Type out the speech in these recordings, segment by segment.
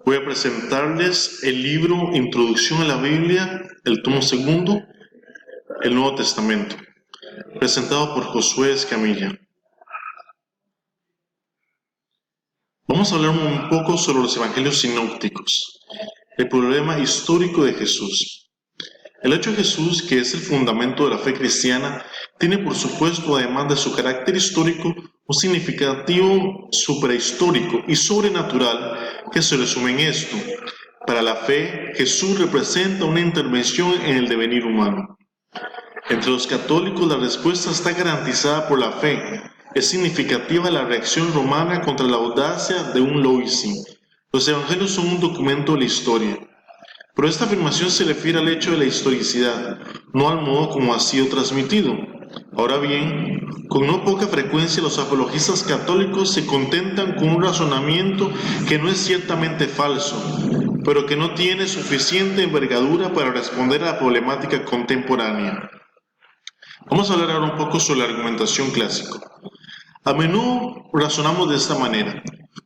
Voy a presentarles el libro Introducción a la Biblia, el tomo segundo, el Nuevo Testamento, presentado por Josué Escamilla. Vamos a hablar un poco sobre los evangelios sinópticos, el problema histórico de Jesús. El hecho de Jesús, que es el fundamento de la fe cristiana, tiene por supuesto, además de su carácter histórico, un significativo suprahistórico y sobrenatural que se resume en esto. Para la fe, Jesús representa una intervención en el devenir humano. Entre los católicos, la respuesta está garantizada por la fe. Es significativa la reacción romana contra la audacia de un Loisy. Los evangelios son un documento de la historia. Pero esta afirmación se refiere al hecho de la historicidad, no al modo como ha sido transmitido. Ahora bien, con no poca frecuencia los apologistas católicos se contentan con un razonamiento que no es ciertamente falso, pero que no tiene suficiente envergadura para responder a la problemática contemporánea. Vamos a hablar ahora un poco sobre la argumentación clásica. A menudo razonamos de esta manera.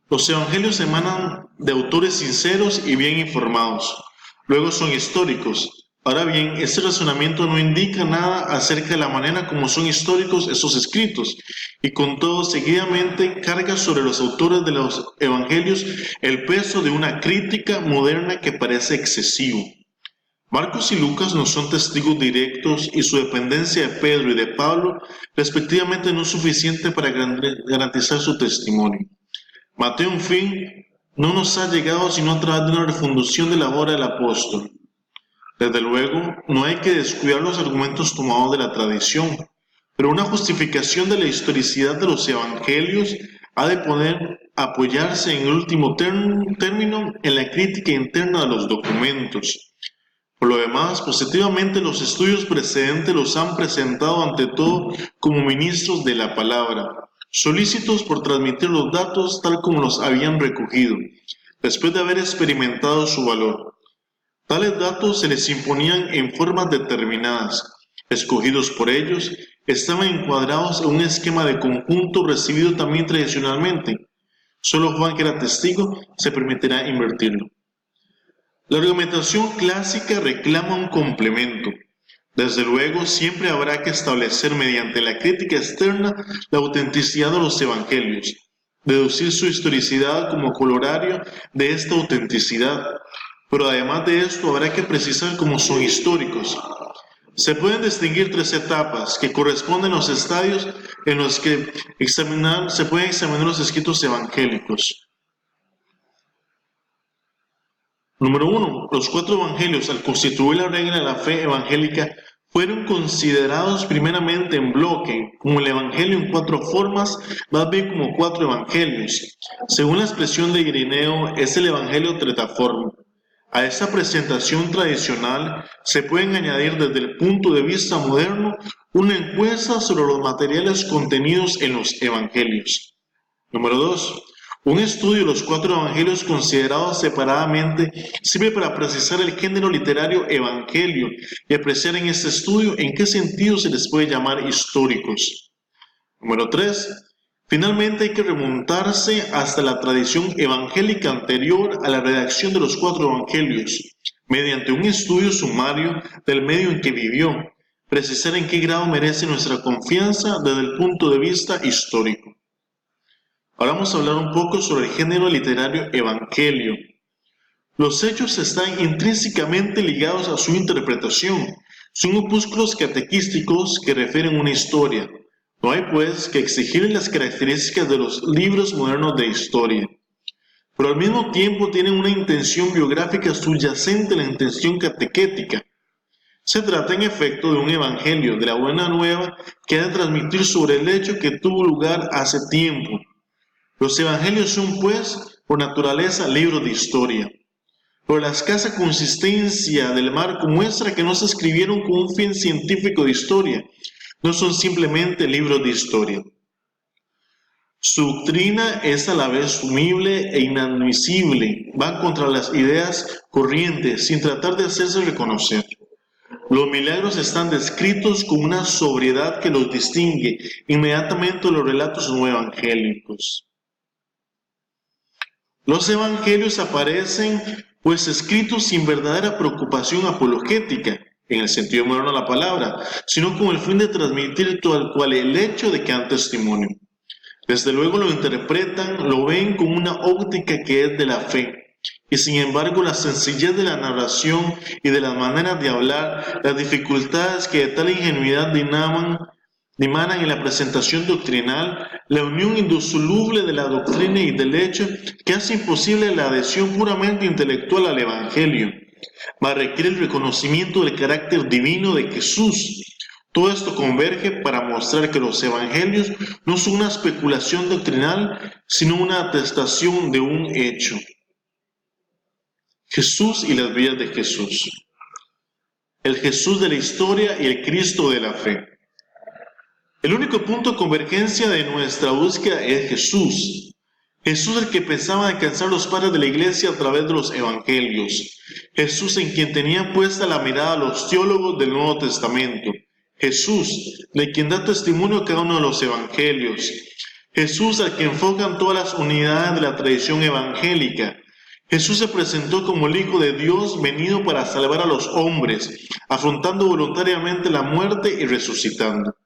Los evangelios emanan de autores sinceros y bien informados. Luego son históricos. Ahora bien, este razonamiento no indica nada acerca de la manera como son históricos estos escritos, y con todo seguidamente carga sobre los autores de los evangelios el peso de una crítica moderna que parece excesivo. Marcos y Lucas no son testigos directos y su dependencia de Pedro y de Pablo respectivamente no es suficiente para garantizar su testimonio. Mateo, en fin, no nos ha llegado sino a través de una refundición de la obra del apóstol. Desde luego, no hay que descuidar los argumentos tomados de la tradición, pero una justificación de la historicidad de los evangelios ha de poder apoyarse en el último término en la crítica interna de los documentos. Por lo demás, positivamente los estudios precedentes los han presentado ante todo como ministros de la palabra, solícitos por transmitir los datos tal como los habían recogido, después de haber experimentado su valor. Tales datos se les imponían en formas determinadas, escogidos por ellos, estaban encuadrados en un esquema de conjunto recibido también tradicionalmente. Solo Juan, que era testigo, se permitirá invertirlo. La argumentación clásica reclama un complemento. Desde luego, siempre habrá que establecer mediante la crítica externa la autenticidad de los evangelios, deducir su historicidad como corolario de esta autenticidad, pero además de esto habrá que precisar cómo son históricos. Se pueden distinguir tres etapas que corresponden a los estadios en los que se pueden examinar los escritos evangélicos. Número 1. Los 4 evangelios, al constituir la regla de la fe evangélica, fueron considerados primeramente en bloque, como el evangelio en 4 formas, más bien como 4 evangelios. Según la expresión de Ireneo, es el evangelio tretaforme. A esta presentación tradicional se pueden añadir desde el punto de vista moderno una encuesta sobre los materiales contenidos en los evangelios. Número 2. Un estudio de los 4 evangelios considerados separadamente sirve para precisar el género literario evangelio y apreciar en este estudio en qué sentido se les puede llamar históricos. Número 3. Finalmente hay que remontarse hasta la tradición evangélica anterior a la redacción de los 4 evangelios, mediante un estudio sumario del medio en que vivió, precisar en qué grado merece nuestra confianza desde el punto de vista histórico. Ahora vamos a hablar un poco sobre el género literario evangelio. Los hechos están intrínsecamente ligados a su interpretación. Son opúsculos catequísticos que refieren una historia. No hay, pues, que exigir las características de los libros modernos de historia. Pero al mismo tiempo tienen una intención biográfica subyacente a la intención catequética. Se trata, en efecto, de un evangelio de la buena nueva que ha de transmitir sobre el hecho que tuvo lugar hace tiempo. Los evangelios son, pues, por naturaleza, libros de historia. Pero la escasa consistencia del marco muestra que no se escribieron con un fin científico de historia. No son simplemente libros de historia. Su doctrina es a la vez sumible e inadmisible. Van contra las ideas corrientes sin tratar de hacerse reconocer. Los milagros están descritos con una sobriedad que los distingue inmediatamente de los relatos no evangélicos. Los evangelios aparecen pues escritos sin verdadera preocupación apologética, en el sentido moderno de la palabra, sino con el fin de transmitir tal cual el hecho de que dan testimonio. Desde luego lo interpretan, lo ven con una óptica que es de la fe. Y sin embargo, la sencillez de la narración y de las maneras de hablar, las dificultades que de tal ingenuidad dimanan en la presentación doctrinal, la unión indisoluble de la doctrina y del hecho que hace imposible la adhesión puramente intelectual al Evangelio, mas requiere el reconocimiento del carácter divino de Jesús. Todo esto converge para mostrar que los evangelios no son una especulación doctrinal, sino una atestación de un hecho. Jesús y las vidas de Jesús. El Jesús de la historia y el Cristo de la fe. El único punto de convergencia de nuestra búsqueda es Jesús. Jesús el que pensaba alcanzar los padres de la iglesia a través de los evangelios. Jesús en quien tenían puesta la mirada los teólogos del Nuevo Testamento. Jesús, de quien da testimonio cada uno de los evangelios. Jesús al que enfocan todas las unidades de la tradición evangélica. Jesús se presentó como el Hijo de Dios venido para salvar a los hombres, afrontando voluntariamente la muerte y resucitando.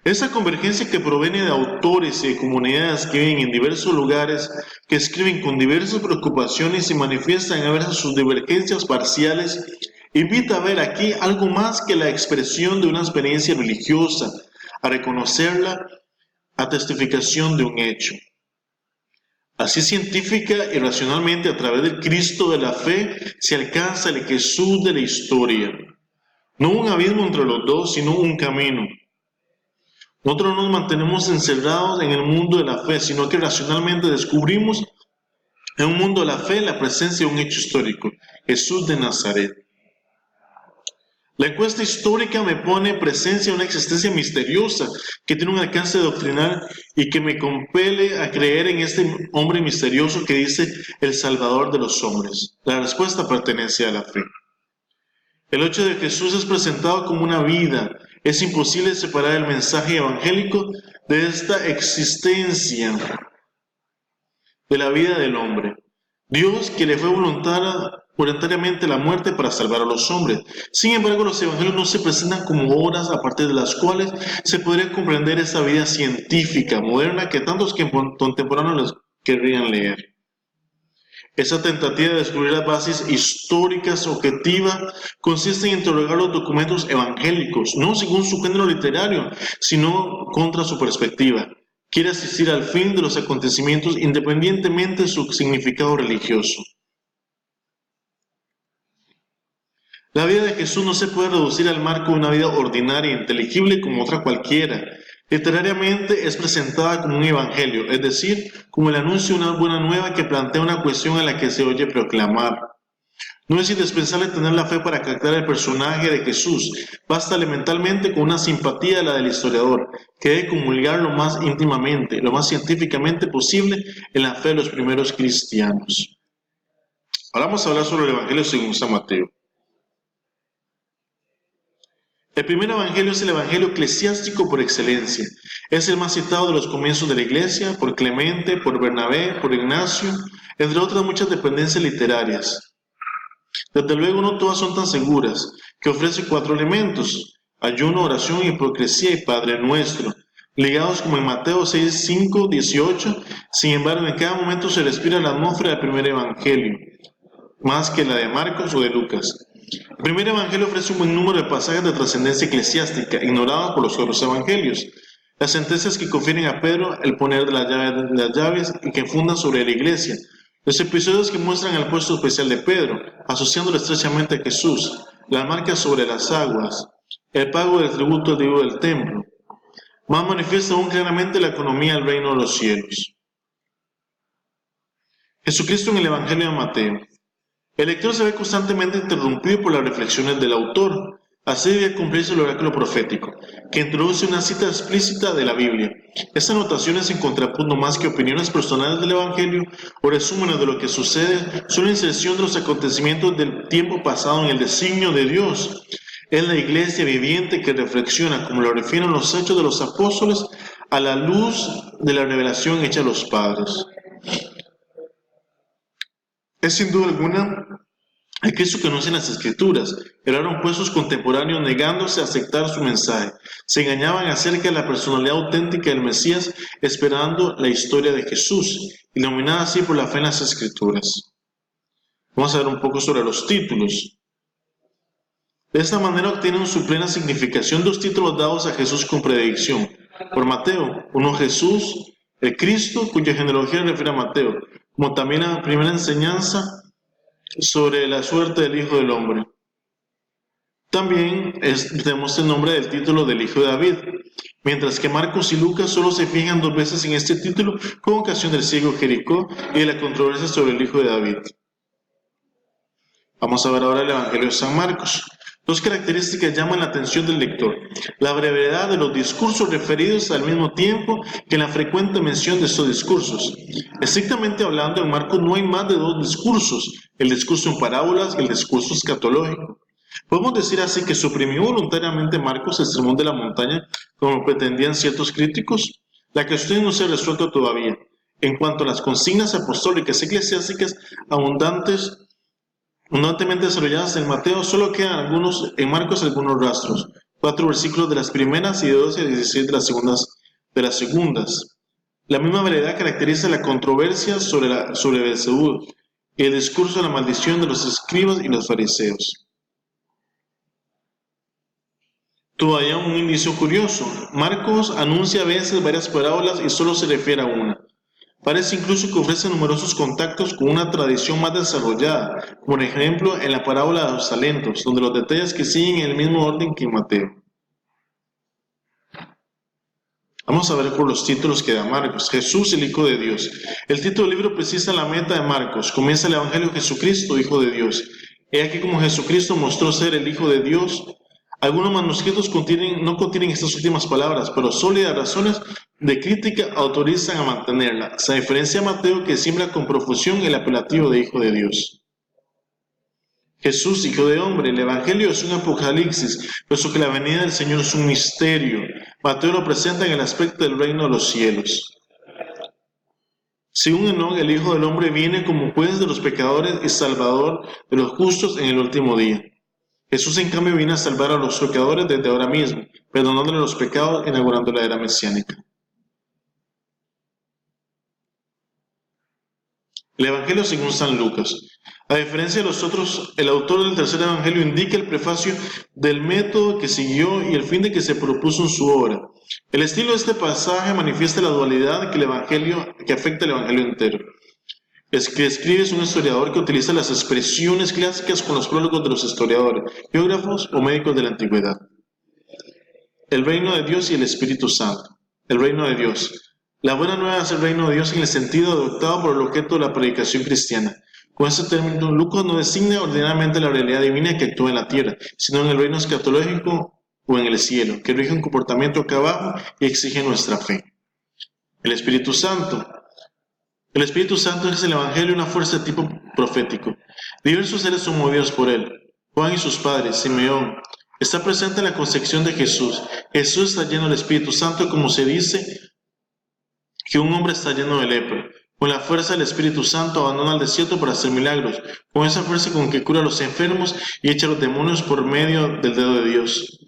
Esa convergencia que proviene de autores y de comunidades que viven en diversos lugares, que escriben con diversas preocupaciones y manifiestan a veces sus divergencias parciales, invita a ver aquí algo más que la expresión de una experiencia religiosa, a reconocerla a testificación de un hecho. Así científica y racionalmente a través del Cristo de la fe se alcanza el Jesús de la historia. No un abismo entre los dos, sino un camino. Nosotros no nos mantenemos encerrados en el mundo de la fe, sino que racionalmente descubrimos en un mundo de la fe la presencia de un hecho histórico, Jesús de Nazaret. La encuesta histórica me pone presencia de una existencia misteriosa que tiene un alcance doctrinal y que me compele a creer en este hombre misterioso que dice el Salvador de los hombres. La respuesta pertenece a la fe. El hecho de Jesús es presentado como una vida. Es imposible separar el mensaje evangélico de esta existencia de la vida del hombre. Dios que le fue voluntariamente la muerte para salvar a los hombres. Sin embargo, los evangelios no se presentan como obras a partir de las cuales se podría comprender esa vida científica, moderna, que tantos contemporáneos querrían leer. Esa tentativa de descubrir las bases históricas objetivas consiste en interrogar los documentos evangélicos, no según su género literario, sino contra su perspectiva. Quiere asistir al fin de los acontecimientos independientemente de su significado religioso. La vida de Jesús no se puede reducir al marco de una vida ordinaria e inteligible como otra cualquiera. Literariamente es presentada como un evangelio, es decir, como el anuncio de una buena nueva que plantea una cuestión a la que se oye proclamar. No es indispensable tener la fe para captar el personaje de Jesús, basta elementalmente con una simpatía de la del historiador, que debe comulgar lo más íntimamente, lo más científicamente posible en la fe de los primeros cristianos. Ahora vamos a hablar sobre el Evangelio según San Mateo. El primer evangelio es el evangelio eclesiástico por excelencia. Es el más citado de los comienzos de la iglesia, por Clemente, por Bernabé, por Ignacio, entre otras muchas dependencias literarias. Desde luego no todas son tan seguras, que ofrece 4 elementos: ayuno, oración, hipocresía y Padre Nuestro, ligados como en Mateo 6, 5, 18. Sin embargo, en cada momento se respira la atmósfera del primer evangelio, más que la de Marcos o de Lucas. El primer evangelio ofrece un buen número de pasajes de trascendencia eclesiástica, ignorados por los otros evangelios. Las sentencias que confieren a Pedro el poner de las llaves y que fundan sobre la iglesia. Los episodios que muestran el puesto especial de Pedro, asociándolo estrechamente a Jesús. Las marcas sobre las aguas. El pago del tributo al Dios del templo. Más manifiesta aún claramente la economía del reino de los cielos. Jesucristo en el evangelio de Mateo. El lector se ve constantemente interrumpido por las reflexiones del autor. Así debe cumplirse el oráculo profético, que introduce una cita explícita de la Biblia. Esta anotación es en contrapunto más que opiniones personales del Evangelio o resúmenes de lo que sucede, son una inserción de los acontecimientos del tiempo pasado en el designio de Dios. Es la iglesia viviente que reflexiona, como lo refieren los hechos de los apóstoles, a la luz de la revelación hecha a los padres. Es sin duda alguna el Cristo que anuncia en las Escrituras, pero eran pues sus contemporáneos negándose a aceptar su mensaje. Se engañaban acerca de la personalidad auténtica del Mesías, esperando la historia de Jesús, iluminada así por la fe en las Escrituras. Vamos a ver un poco sobre los títulos. De esta manera obtienen su plena significación dos títulos dados a Jesús con predicción. Por Mateo, uno Jesús, el Cristo, cuya genealogía refiere a Mateo, como también la primera enseñanza sobre la suerte del Hijo del Hombre. También tenemos el nombre del título del Hijo de David, mientras que Marcos y Lucas solo se fijan dos veces en este título con ocasión del ciego Jericó y de la controversia sobre el Hijo de David. Vamos a ver ahora el Evangelio de San Marcos. Dos características llaman la atención del lector: la brevedad de los discursos referidos al mismo tiempo que la frecuente mención de estos discursos. Estrictamente hablando, en Marcos no hay más de dos discursos, el discurso en parábolas y el discurso escatológico. Podemos decir así que suprimió voluntariamente Marcos el sermón de la montaña, como pretendían ciertos críticos. La cuestión no se ha resuelto todavía. En cuanto a las consignas apostólicas eclesiásticas abundantemente desarrolladas en Mateo, solo quedan en Marcos algunos rastros, 4 versículos de las primeras y de 12 a 16 de las segundas. La misma variedad caracteriza la controversia sobre Beelzebú y el discurso de la maldición de los escribas y los fariseos. Todavía un indicio curioso: Marcos anuncia a veces varias parábolas y solo se refiere a una. Parece incluso que ofrece numerosos contactos con una tradición más desarrollada, como por ejemplo en la parábola de los talentos, donde los detalles que siguen en el mismo orden que en Mateo. Vamos a ver por los títulos que da Marcos. Jesús, el Hijo de Dios. El título del libro precisa la meta de Marcos. Comienza el Evangelio Jesucristo, Hijo de Dios. He aquí como Jesucristo mostró ser el Hijo de Dios. Algunos manuscritos no contienen estas últimas palabras, pero sólidas razones de crítica autorizan a mantenerlas. A diferencia de Mateo, que siembra con profusión el apelativo de Hijo de Dios. Jesús, Hijo de Hombre. El Evangelio es un apocalipsis, puesto que la venida del Señor es un misterio. Mateo lo presenta en el aspecto del reino de los cielos. Según Enoc, el Hijo del Hombre viene como juez de los pecadores y salvador de los justos en el último día. Jesús, en cambio, viene a salvar a los pecadores desde ahora mismo, perdonándole los pecados, inaugurando la era mesiánica. El Evangelio según San Lucas. A diferencia de los otros, el autor del tercer Evangelio indica el prefacio del método que siguió y el fin de que se propuso en su obra. El estilo de este pasaje manifiesta la dualidad que afecta el Evangelio entero. Es que escribe es un historiador que utiliza las expresiones clásicas con los prólogos de los historiadores, biógrafos o médicos de la antigüedad. El reino de Dios y el Espíritu Santo. El reino de Dios. La buena nueva es el reino de Dios en el sentido adoptado por el objeto de la predicación cristiana. Con este término, Lucas no designa ordinariamente la realidad divina que actúa en la tierra, sino en el reino escatológico o en el cielo, que rige un comportamiento acá abajo y exige nuestra fe. El Espíritu Santo. El Espíritu Santo es el Evangelio una fuerza de tipo profético. Diversos seres son movidos por él. Juan y sus padres, Simeón. Está presente en la concepción de Jesús. Jesús está lleno del Espíritu Santo, como se dice que un hombre está lleno de lepra. Con la fuerza del Espíritu Santo abandona el desierto para hacer milagros. Con esa fuerza con que cura a los enfermos y echa a los demonios por medio del dedo de Dios.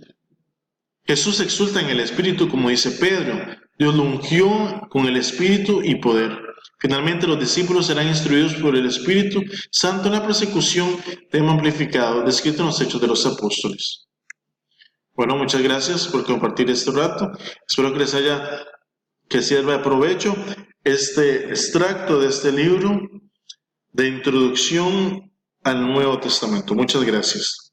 Jesús exulta en el Espíritu, como dice Pedro. Dios lo ungió con el Espíritu y poder. Finalmente, los discípulos serán instruidos por el Espíritu Santo en la persecución, tema amplificado, descrito en los Hechos de los Apóstoles. Bueno, muchas gracias por compartir este rato. Espero que sirva de provecho este extracto de este libro de introducción al Nuevo Testamento. Muchas gracias.